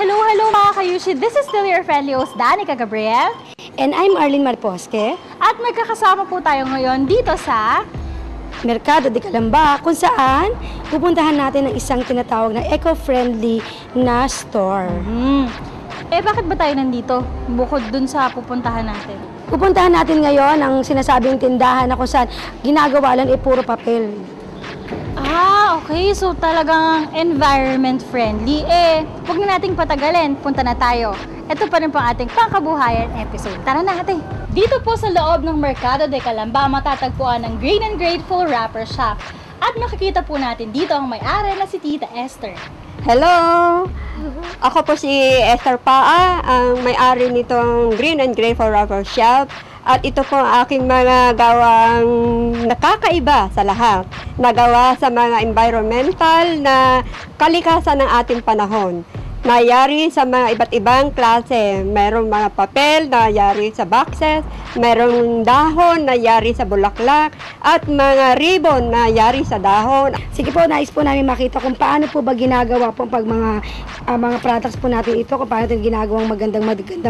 Hello, hello mga kayushi. This is still your friendly host, Danica Gabriel. And I'm Arlene Marposque. At magkakasama po tayo ngayon dito sa Mercado de Calamba, kung saan pupuntahan natin ang isang tinatawag na eco-friendly na store. Bakit ba tayo nandito? Bukod dun sa pupuntahan natin. Pupuntahan natin ngayon ang sinasabing tindahan na kung saan ginagawa lang puro papel. Okay. So talagang environment friendly. Huwag na nating patagalin. Punta na tayo. Ito pa rin po ang ating pangkabuhayan episode. Tara na ate! Dito po sa loob ng Mercado de Calamba, matatagpuan ng Green and Grateful Wrapper Shop. At makikita po natin dito ang may-ari na si Tita Esther. Hello! Ako po si Esther Paa, ang may-ari nitong Green and Grateful Wrapper Shop. At ito po ang aking mga gawang nakakaiba sa lahat. Nagawa sa mga environmental na kalikasan ng ating panahon. Nayari sa mga iba't ibang klase. Merong mga papel na yari sa boxes, merong dahon na yari sa bulaklak, at mga ribbon na yari sa dahon. Sige po, nais po namin makita kung paano po ba ginagawa po pag mga products po natin ito, kung paano ito ginagawang magandang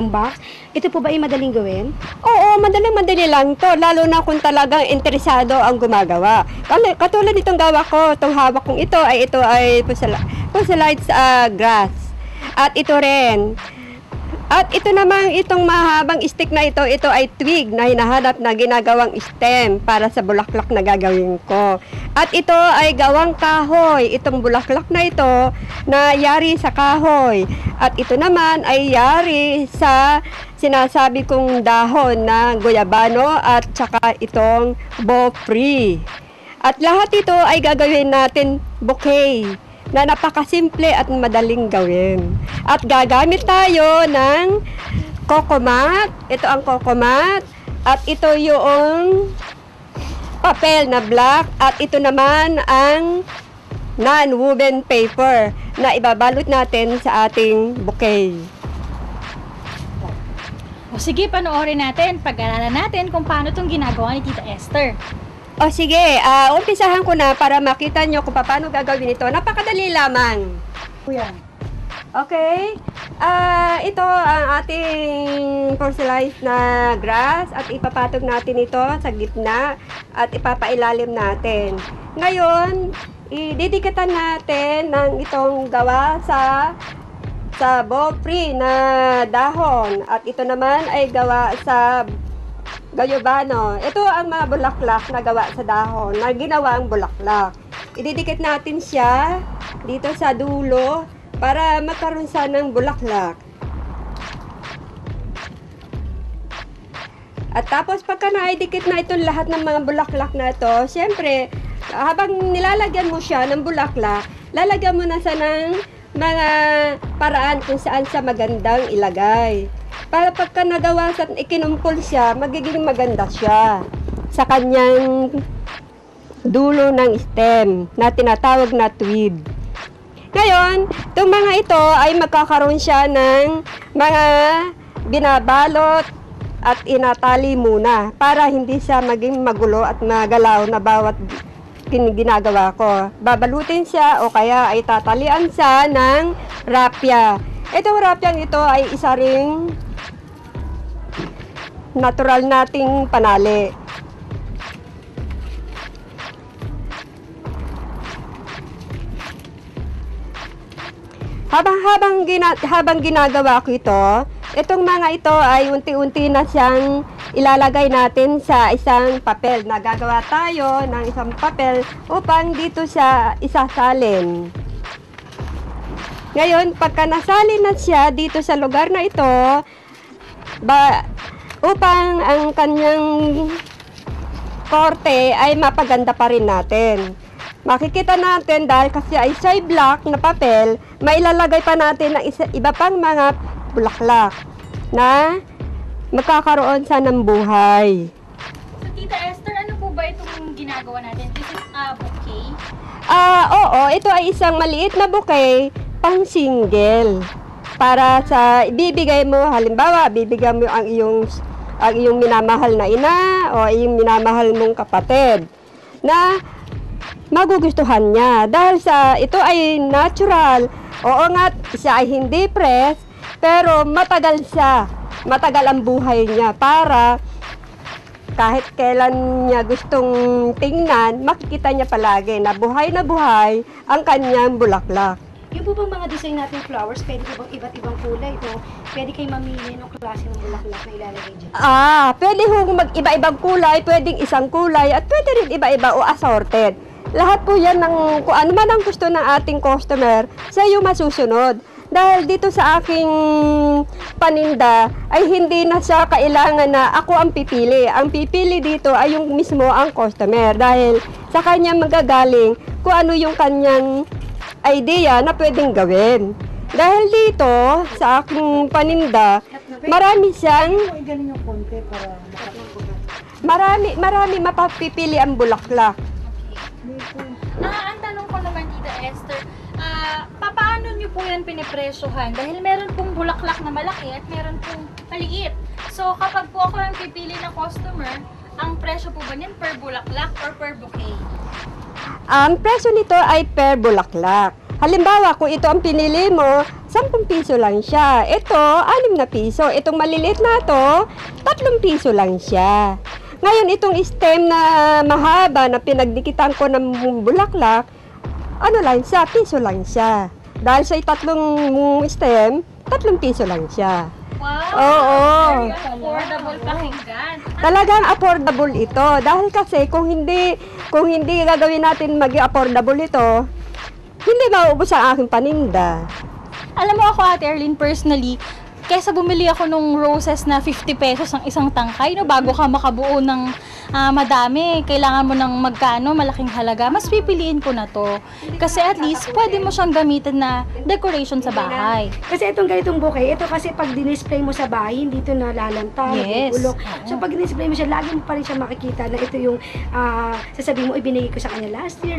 box. Ito po ba ay madaling gawin? Oo, madali lang to, lalo na kung talagang interesado ang gumagawa. Katulad nitong gawa ko, itong hawak kong ito ay Puselites grass. At ito rin. At ito naman, itong mahabang stick na ito ay twig na hinahanap na ginagawang stem para sa bulaklak na gagawin ko. At ito ay gawang kahoy. Itong bulaklak na ito na yari sa kahoy. At ito naman ay yari sa sinasabi kong dahon na guyabano at saka itong bofree. At lahat ito ay gagawin natin bouquet na napakasimple at madaling gawin. At gagamit tayo ng cocomat. Ito ang cocomat. At ito yung papel na black. At ito naman ang non-woven paper na ibabalot natin sa ating bouquet. Sige, panoorin natin. Pag-aralan natin kung paano itong ginagawa ni Tita Esther. Sige, umpisahan ko na para makita nyo kung paano gagawin ito. Napakadali lamang. Okay. Ito ang ating Puselites na grass at ipapatog natin ito sa gitna at ipapailalim natin. Ngayon, ididikatan natin ng itong gawa sa bofree na dahon at ito naman ay gawa sa guyabano. Ito ang mga bulaklak na gawa sa dahon, na ginawa ang bulaklak. Ididikit natin siya dito sa dulo para magkaroon siya ng bulaklak. At tapos pagka naidikit na itong lahat ng mga bulaklak na ito, siyempre, habang nilalagyan mo siya ng bulaklak, lalagyan mo na siya ng mga paraan kung saan siya magandang ilagay. Para pagka nagawa sa ikinumpol siya, magiging maganda siya sa kanyang dulo ng stem na tinatawag na twig. Ngayon, itong mga ito ay magkakaroon siya ng mga binabalot at inatali muna para hindi siya maging magulo at magalaw na bawat ginagawa ko. Babalutin siya o kaya ay tatalian siya ng rapya. Itong rapyang ito ay isa ring natural nating panali. Habang ginagawa ko ito, itong mga ito ay unti-unti na siyang ilalagay natin sa isang papel. Nagagawa tayo ng isang papel upang dito siya isasalin. Ngayon, pagka nasalin na siya dito sa lugar na ito, upang ang kanyang korte ay mapaganda pa rin natin. Makikita natin dahil kasi ay siya'y black na papel, mailalagay pa natin ng iba pang mga bulaklak na magkakaroon sa ng buhay. So, Tita Esther, ano po ba itong ginagawa natin? This is a bouquet? Oo, ito ay isang maliit na bouquet pang single. Para sa ibibigay mo, halimbawa, bibigyan mo ang iyong minamahal na ina o iyong minamahal mong kapatid na magugustuhan niya dahil sa ito ay natural Oo nga, siya ay hindi press, pero matagal siya. Matagal ang buhay niya para kahit kailan niya gustong tingnan, makikita niya palagi na buhay ang kanyang bulaklak. Yung po bang mga design natin flowers, pwede po bang iba't ibang kulay ito? Pwede kayo mamili ng klase ng bulaklak na ilalagay dyan? Pwede hong mag-iba-ibang kulay, pwedeng isang kulay, at pwede rin iba-iba o assorted. Lahat po yan ng kung ano man ang gusto ng ating customer, siya yung masusunod. Dahil dito sa aking paninda ay hindi na siya kailangan na ako ang pipili. Ang pipili dito ay yung mismo ang customer dahil sa kanya magagaling kung ano yung kanyang idea na pwedeng gawin. Dahil dito sa aking paninda, marami siyang marami mapapipili ang bulaklak. Ang tanong ko naman, Tita Esther, paano niyo po yan pinipresyohan? Dahil meron pong bulaklak na malaki at meron pong maliit. So, kapag po ako ang pipili na customer, ang presyo po ba niyan per bulaklak or per bouquet? Ang presyo nito ay per bulaklak. Halimbawa, kung ito ang pinili mo, 10 piso lang siya. Ito, 6 na piso. Itong maliliit na to, 3 piso lang siya. Ngayon, itong stem na mahaba na pinagdikitan ko ng bulaklak, ano lang siya, piso lang siya. Dahil sa 3 stem, 3 piso lang siya. Wow! Oo. Very affordable pakinggan. Talagang affordable ito. Dahil kasi kung hindi gagawin natin maging affordable ito, hindi mauubos ang aking paninda. Alam mo ako, Ate Erlyn, personally, kesa bumili ako nung roses na 50 pesos ang isang tangkay, no, bago ka makabuo ng madami, kailangan mo ng magkano, malaking halaga, mas pipiliin ko na to. Kasi at least, pwede mo siyang gamitin na decoration sa bahay. Kasi itong ganitong bouquet, ito kasi pag dinisplay mo sa bahay, hindi ito nalalanta, Yes. nagugulok. So pag dinisplay mo siya, lagi mo pa rin siya makikita na ito yung sasabihin mo, ibinigay ko sa kanya last year.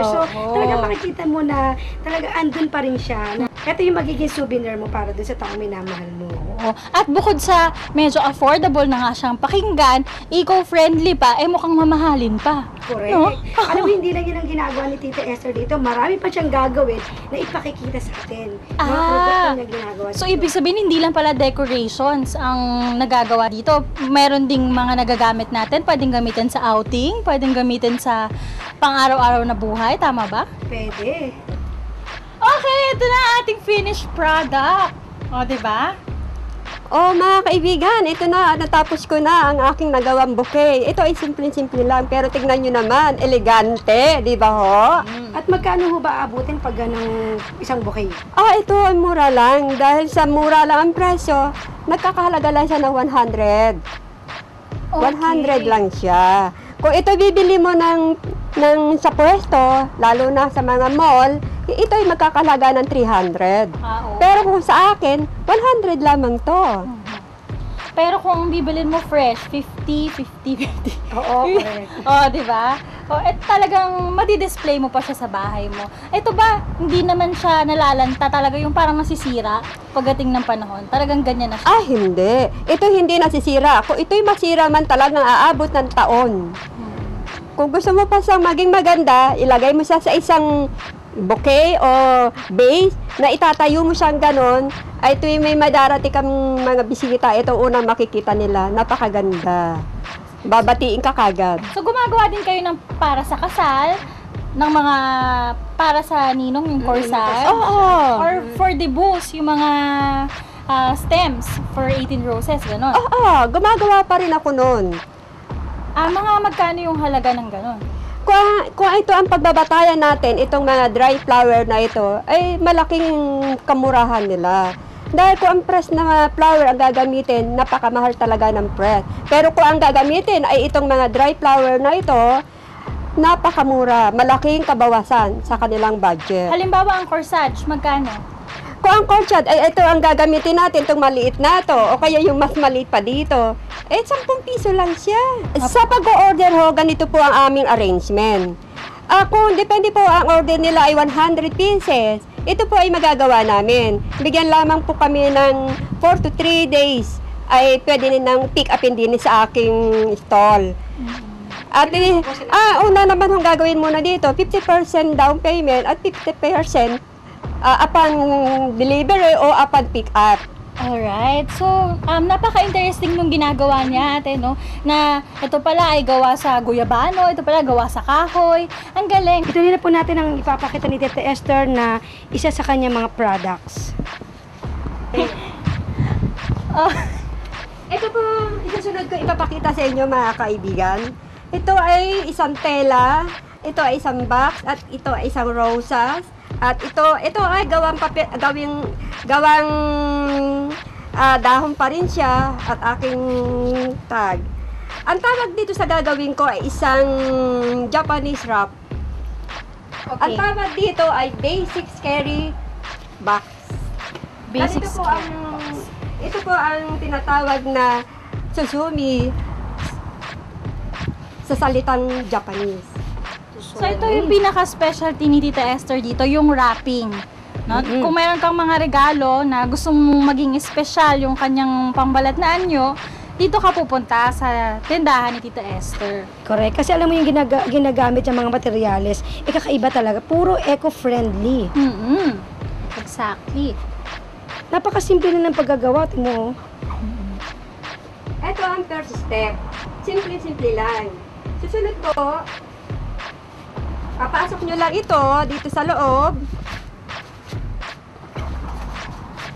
So talagang makikita mo na talaga andun pa rin siya. Ito yung magiging souvenir mo para dun sa taong minamahal mo. Oo. At bukod sa medyo affordable na nga siyang pakinggan, eco-friendly pa, mukhang mamahalin pa. Correct. No? Alam mo, hindi lang yun ang ginagawa ni Tita Esther dito. Marami pa siyang gagawin na ipakikita sa atin. Mga produkto niya ginagawa So, dito. ibig sabihin, hindi lang pala decorations ang nagagawa dito. Meron ding mga nagagamit natin. Pwedeng gamitin sa outing, pwedeng gamitin sa pang-araw-araw na buhay. Tama ba? Pwede. Okay, ito na ang ating finished product. O, diba? Mga kaibigan, ito na, natapos ko na ang aking nagawang bouquet. Ito ay simple-simple lang, pero tignan nyo naman, elegante, di ba ho? At magkano ho ba abutin pag ganang isang bouquet? Ito ay mura lang. Dahil sa mura lang ang presyo, nagkakahalaga lang siya ng 100. 100 lang siya. Kung ito bibili mo ng sa pwesto, lalo na sa mga mall, ito ay magkakalaga ng 300. Oo. Pero kung sa akin, 100 lamang to. Pero kung bibilin mo fresh, 50, 50, 50. Oo, correct. Di ba? Talagang madi-display mo pa siya sa bahay mo. Ito ba, hindi naman siya nalalanta, talaga yung parang nasisira pagdating ng panahon. Talagang ganyan na siya. Hindi. Ito hindi nasisira. Kung ito'y masira man, talagang aabot ng taon. Kung gusto mo pa siyang maging maganda, ilagay mo siya sa isang bouquet o vase na itatayo mo siyang ganon, ay tuwing may madarati kang mga bisita, ito unang makikita nila. Napakaganda. Babatiin ka kagad. So, gumagawa din kayo ng para sa kasal, ng mga para sa ninong, yung corsage, Oo. or for the booths, yung mga stems for 18 roses, gano'n. Gumagawa pa rin ako noon. Mga magkano yung halaga ng gano'n? Kung ito ang pagbabatayan natin, itong mga dry flower na ito, ay malaking kamurahan nila. Dahil kung ang press na flower ang gagamitin, napakamahal talaga ng press. Pero kung ang gagamitin ay itong mga dry flower na ito, napakamura, malaking kabawasan sa kanilang budget. Halimbawa, ang corsage, magkano? Kung ang corsage ay ito ang gagamitin natin, itong maliit na to, o kaya yung mas maliit pa dito, 10 piso lang siya. Sa pag-order ho, ganito po ang aming arrangement. Kung depende po ang order nila ay 100 pieces, ito po ay magagawa namin. Bigyan lamang po kami ng 4 to 3 days ay pwede nilang pick upin din sa aking stall. At una naman ang gagawin muna dito, 50% down payment at 50% upon delivery o upon pick up. Alright. So, napaka-interesting nung ginagawa niya, ate, no? Na ito pala ay gawa sa guyabano, ito pala gawa sa kahoy. Ang galing. Ito na po natin ang ipapakita ni Tita Esther na isa sa kanya mga products. Oh, Ito po, isusunod ko ipapakita sa inyo mga kaibigan. Ito ay isang tela, ito ay isang box, at ito ay isang rosas. At ito ay gawang dahon pa rin siya at aking tag. Ang tawag dito sa gagawin ko ay isang Japanese wrap. Ang okay. tawag dito ay basic scary box. Basic Ito po ang tinatawag na susumi sa salitang Japanese. So, ito yung pinaka-specialty ni Tita Esther dito, yung wrapping. No? Kung mayroon kang mga regalo na gusto mong maging espesyal yung kanyang pambalat na anyo, dito ka pupunta sa tindahan ni Tita Esther. Correct. Kasi alam mo yung ginagamit yung mga materyales, kakaiba talaga. Puro eco-friendly. Exactly. Napakasimple na ng paggagawa. Mo. Ito ang first step. Simple-simple lang. Susunod po, papasok nyo lang ito dito sa loob.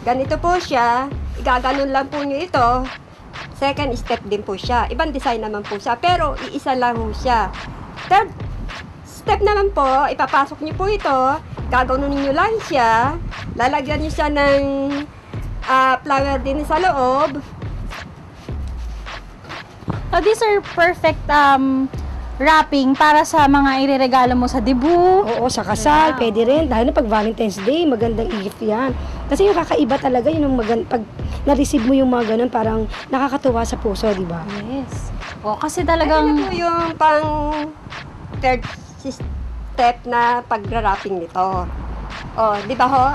Ganito po siya. Igaganon lang po nyo ito. Second step din po siya. Ibang design naman po siya. Pero iisa lang po siya. Third step naman po, ipapasok nyo po ito. Gaganon nyo lang siya. Lalagyan nyo siya ng flower din sa loob. So, these are perfect wrapping para sa mga ireregalo mo sa debut. Oo, sa kasal, pwede rin. Dahil na pag Valentine's Day, magandang gift yan. Kasi yung kakaiba talaga, yun yung pag na-receive mo yung mga ganun, parang nakakatuwa sa puso, di ba? Yes. O, kasi Ito talagang... na po yung pang third step na pag-wrapping nito. O, di ba ho?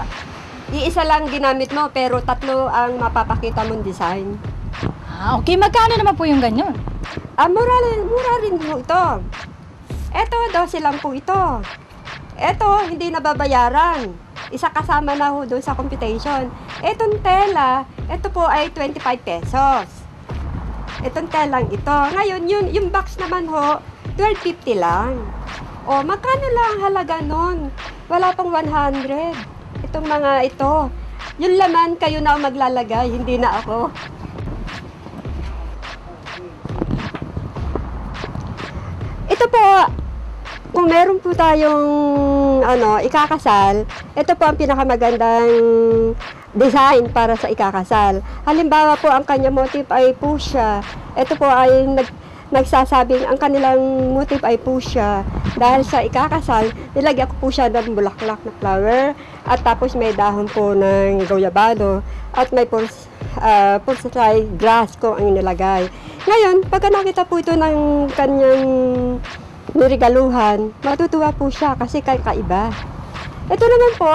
Iisa lang ginamit mo, pero tatlo ang mapapakita mong design. Okay, magkano naman po yung ganyan? Mura rin po ito. Ito, 12 lang po ito. Ito, hindi nababayaran. Isa kasama na ho doon sa computation. Itong tela, ito po ay 25 pesos. Itong telang ito. Ngayon, yung box naman ho, 12.50 lang. O, magkano lang ang halaga nun? Wala pang 100. Itong mga ito. Yung laman, kayo na ang maglalagay, hindi na ako. Ito po, kung meron po tayong ikakasal, ito po ang pinakamagandang design para sa ikakasal. Halimbawa po, ang kanya motif ay fuchsia. Ito po ay nagsasabing ang kanilang motif ay fuchsia. Dahil sa ikakasal, nilagyan ko po siya ng bulaklak na flower at tapos may dahon po ng guyabano at may porcelain grass ko ang nilagay. Ngayon, pagka nakita po ito ng kanyang niregaluhan, matutuwa po siya kasi kakaiba. Ito naman po.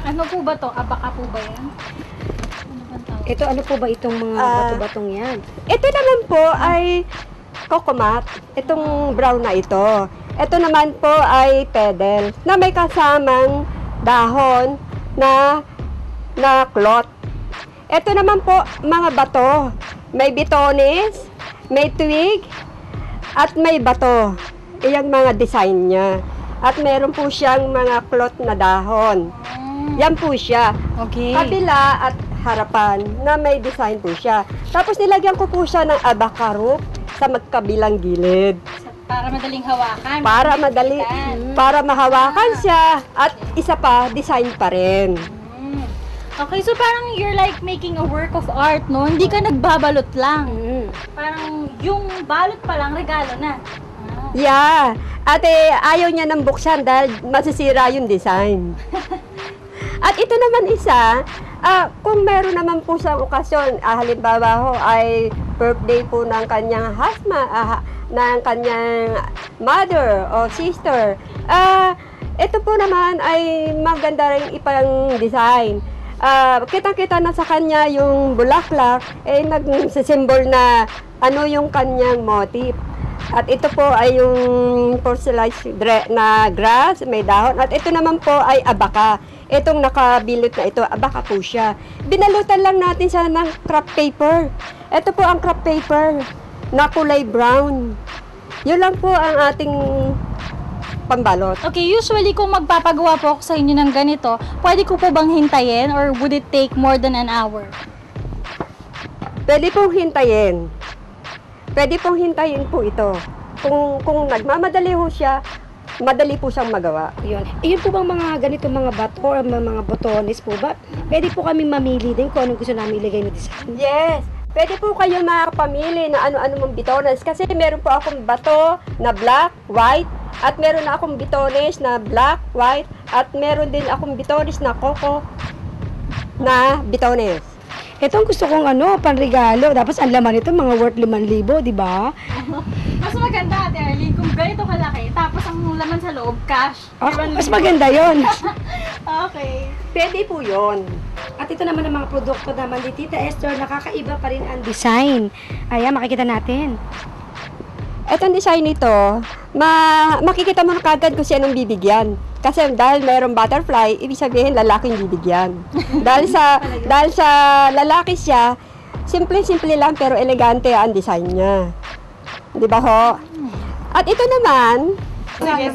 Ano po ba to? Abaka po ba yan? Ano bang tawag? Ito, ano po ba itong mga bato-batong yan? Ito naman po ay coconut. Itong brown na ito. Ito naman po ay pedal na may kasamang dahon na cloth. Ito naman po, mga bato. May bitones, may twig, at may bato. Iyang mga design niya. At meron po siyang mga cloth na dahon. Yan po siya. Okay. Kabila at harapan na may design po siya. Tapos nilagyan ko po siya ng abakarop sa magkabilang gilid. Para madaling hawakan. Para mahawakan siya. At isa pa, design pa rin. Okay, so parang you're like making a work of art, no? Hindi ka nagbabalot lang. Parang yung balot pa lang, regalo na. Yeah. Ate, ayaw niya nang buksan dahil masisira yung design. At ito naman isa, kung meron naman po sa okasyon, halimbawa ho ay birthday po ng kanyang ng kanyang mother o sister. Ito po naman ay maganda rin ipang design. Kitang-kita na sa kanya yung bulaklak, nagsisymbol na ano yung kanyang motif. At ito po ay yung porcelarized na grass, may dahon. At ito naman po ay abaka. Itong nakabilot na ito, abaka po siya. Binalutan lang natin siya ng craft paper. Ito po ang craft paper na kulay brown. Yun lang po ang ating pambalot. Okay, usually kung magpapagawa po ako sa inyo ng ganito, pwede ko po bang hintayin or would it take more than an hour? Pwede pong hintayin. Pwede pong hintayin po ito. Kung nagmamadali ho siya, madali po siyang magawa. Yun. Yun po bang mga ganito mga bato or mga botones po ba? Pwede po kami mamili din kung anong gusto namin ilagay na design. Yes! Pwede po kayo makapamili na ano-ano mong bitones. Kasi meron po akong bato na black, white, at meron na akong bitones na black, white, at meron din akong bitones na coco na bitones. Itong gusto kong panregalo. Tapos ang laman nito mga worth 5,000, di ba? Mas maganda, Ate Arlene, kung ganito kalaki, tapos ang laman sa loob, cash. Mas maganda yon. Okay. Pwede po yun. At ito naman ang mga produkto naman ni Tita Esther, nakakaiba pa rin ang design. Ayan, makikita natin. Etong design nito, makikita mo na kagad kung sinong bibigyan. Kasi dahil mayroong butterfly, ibig sabihin lalaking bibigyan. dahil sa lalaki siya, simple-simple lang pero elegante ang design niya. Di ba ho? At ito naman, Sige.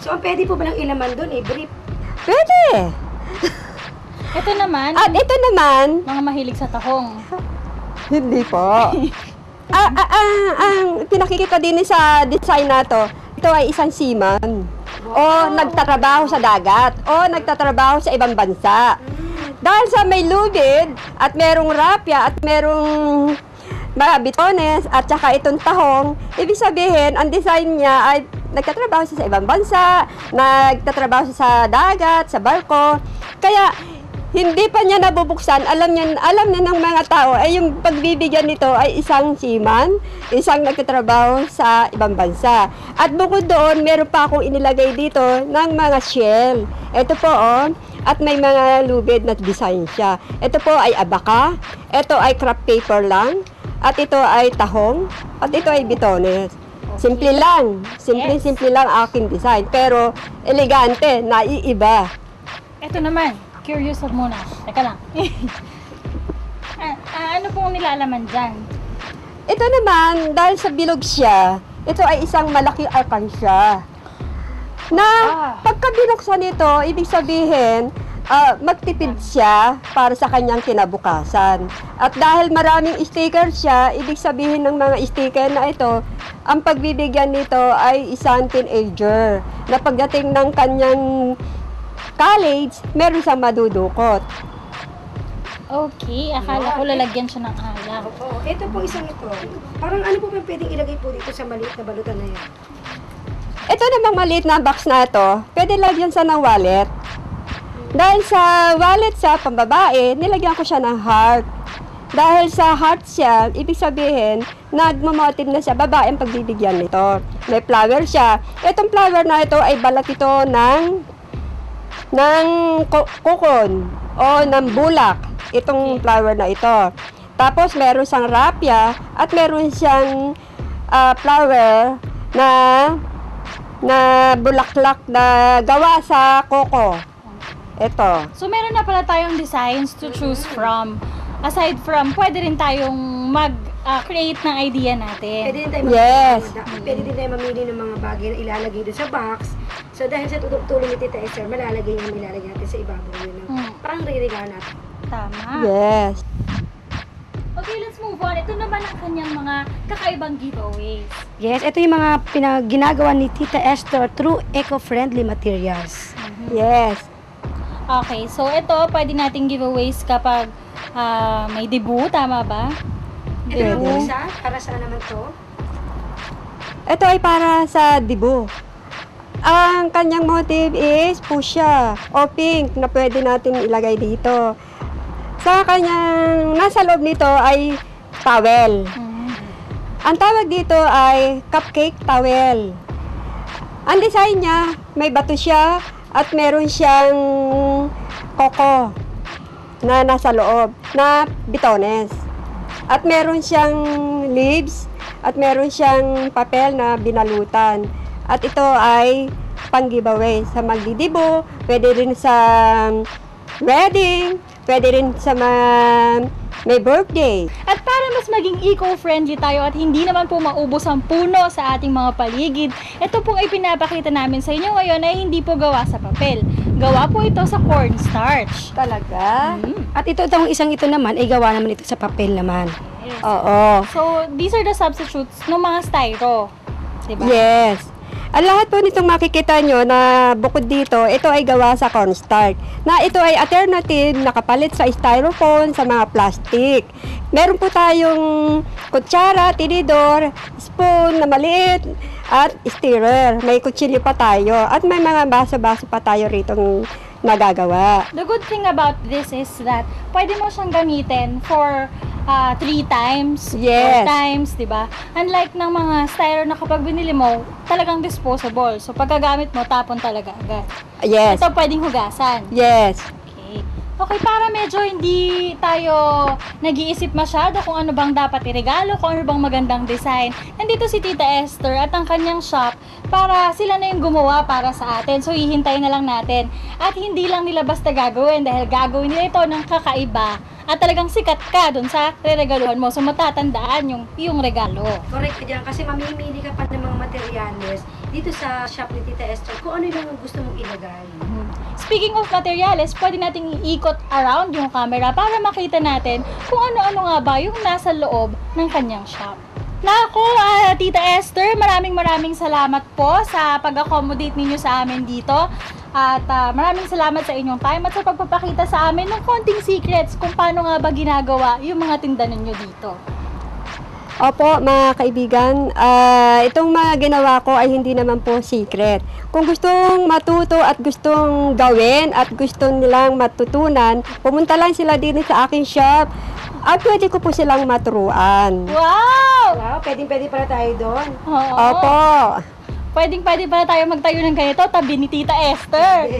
So, ang pwede po ba lang ilaman doon, brief? pwede. Ito naman, At ito naman, mga mahilig sa tahong. hindi po. Ang pinakikita din sa design na to, ito ay isang seaman. O nagtatrabaho sa dagat. O nagtatrabaho sa ibang bansa. Dahil sa may lubid, at merong rapya, at merong mga bitones, at saka itong tahong, ibig sabihin, ang design niya ay nagtatrabaho siya sa ibang bansa, nagtatrabaho siya sa dagat, sa barko. Kaya, hindi pa niya nabubuksan, alam niya ng mga tao ay yung pagbibigyan nito ay isang seaman, isang nagtatrabaho sa ibang bansa. At bukod doon, meron pa akong inilagay dito ng mga shell. Ito po at may mga lubid na design siya. Ito po ay abaka, ito ay craft paper lang, at ito ay tahong, at ito ay bitones. Simple lang, simple lang aking design, pero elegante, naiiba. Ito naman. Curious ako muna. Teka lang. Ano pong nilalaman dyan? Ito naman, dahil sa bilog siya, ito ay isang malaking alkansya. Na pagka binuksan ito, ibig sabihin, magtipid siya para sa kanyang kinabukasan. At dahil maraming sticker siya, ibig sabihin ng mga sticker na ito, ang pagbibigyan nito ay isang teenager na pagdating ng kanyang college, meron siyang madudukot. Okay, akala ko lalagyan siya ng alak. Oo, ito po isang ito. Parang ano po ba pwedeng ilagay po dito sa maliit na balutan na yan? Ito namang maliit na box na ito, pwede lagyan siya ng wallet. Dahil sa wallet sa pambabae, nilagyan ko siya ng heart. Dahil sa heart siya, ibig sabihin, nagmamotive na siya, babae ang pagbibigyan nito. May flower siya. Itong flower na ito ay balat ito ng kukon o ng bulak, itong flower na ito. Tapos meron siyang rapya at meron siyang flower na bulaklak na gawa sa koko. Ito. So, meron na pala tayong designs to choose from. Aside from, pwede rin tayong mag-create ng idea natin. Pwede din tayo pwede din tayo mamili ng mga bagay na ilalagay doon sa box. So dahil sa tulong ni Tita Esther, ilalagay natin sa ibabaw yun. Parang re-regalo natin. Tama. Yes. Okay, let's move on. Ito naman ang kanyang mga kakaibang giveaways. Yes, ito yung mga ginagawa ni Tita Esther through eco-friendly materials. Yes. Okay, so ito, pwede nating giveaways kapag may debut, tama ba? Ito yung isa, para saan naman to? Ito ay para sa dibu. Ang kanyang motive is fuchsia o pink na pwede natin ilagay dito. Sa kanyang nasa loob nito ay towel. Ang tawag dito ay cupcake towel. Ang design niya, may bato siya at meron siyang koko na nasa loob na bitones. At meron siyang leaves at meron siyang papel na binalutan. At ito ay pang-giveaway sa magdidibo, pwede rin sa wedding, pwede rin sa may birthday. At para mas maging eco-friendly tayo at hindi naman po maubos ang puno sa ating mga paligid, ito pong ipinapakita namin sa inyo ngayon ay hindi po gawa sa papel. Gawa po ito sa cornstarch. Talaga? At itong isang ito naman, ay gawa naman ito sa papel naman. Yes. Oo. So, these are the substitutes ng mga styro. Diba? Yes. Ang lahat po nitong makikita nyo na bukod dito, ito ay gawa sa cornstarch. Na ito ay alternative na kapalit sa styrofoam, sa mga plastic. Meron po tayong kutsara, tinidor, spoon na maliit, at stirrer. May kutsilyo pa tayo. At may mga baso-baso pa tayo rito nagagawa. The good thing about this is that pwede mo siyang gamitin for 3 times, Yes. 4 times, di ba? Unlike ng mga styro na kapag binili mo, talagang disposable. So, pagkagamit mo, tapon talaga agad. Yes. Ito pwedeng hugasan. Yes. Okay. Okay, para medyo hindi tayo nag-iisip masyado kung ano bang dapat iregalo, kung ano bang magandang design. Nandito si Tita Esther at ang kanyang shop para sila na yung gumawa para sa atin. So, hihintayin na lang natin. At hindi lang nila basta gagawin dahil gagawin nila ito ng kakaiba. At talagang sikat ka dun sa regaluhan mo. So, matatandaan yung regalo. Correct ka dyan, kasi mamimili ka pa ng mga materyales dito sa shop ni Tita Esther kung ano yung gusto mong ilagay. Speaking of materials, pwede nating iikot around yung camera para makita natin kung ano-ano nga ba yung nasa loob ng kanyang shop. Nako, Tita Esther, maraming salamat po sa pag-accommodate ninyo sa amin dito. At maraming salamat sa inyong time at sa pagpapakita sa amin ng konting secrets kung paano nga ba ginagawa yung mga tinda ninyo dito. Opo, mga kaibigan, itong mga ginawa ko ay hindi naman po secret. Kung gustong matuto at gustong gawin at gusto nilang matutunan, pumunta lang sila din sa aking shop at pwede ko po silang maturuan. Wow! Wow, pwedeng-pwede pala tayo doon. Oo. Opo. Pwede pala tayo magtayo ng ganito tabi ni Tita Esther.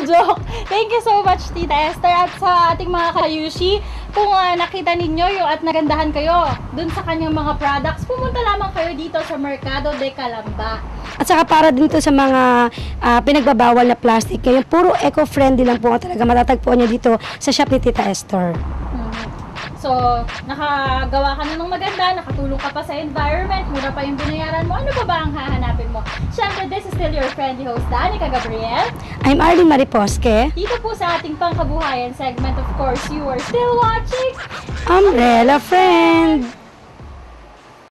Joke. Thank you so much, Tita Esther. At sa ating mga kayushi, kung nakita ninyo yung at nagandahan kayo dun sa kanyang mga products, pumunta lamang kayo dito sa Mercado de Calamba. At saka para dito sa mga pinagbabawal na plastic, ngayon puro eco-friendly lang po talaga matatagpuan nyo dito sa shop ni Tita Esther. So, nakagawa ka na ng maganda, nakatulong ka pa sa environment, mura pa yung binayaran mo, ano pa ba ang hahanapin mo? Siyempre, this is still your friendly host, Danica Gabriel. I'm Arlene Mariposque, Dito po sa ating pangkabuhayan segment, of course, you are still watching Umbrella Friend!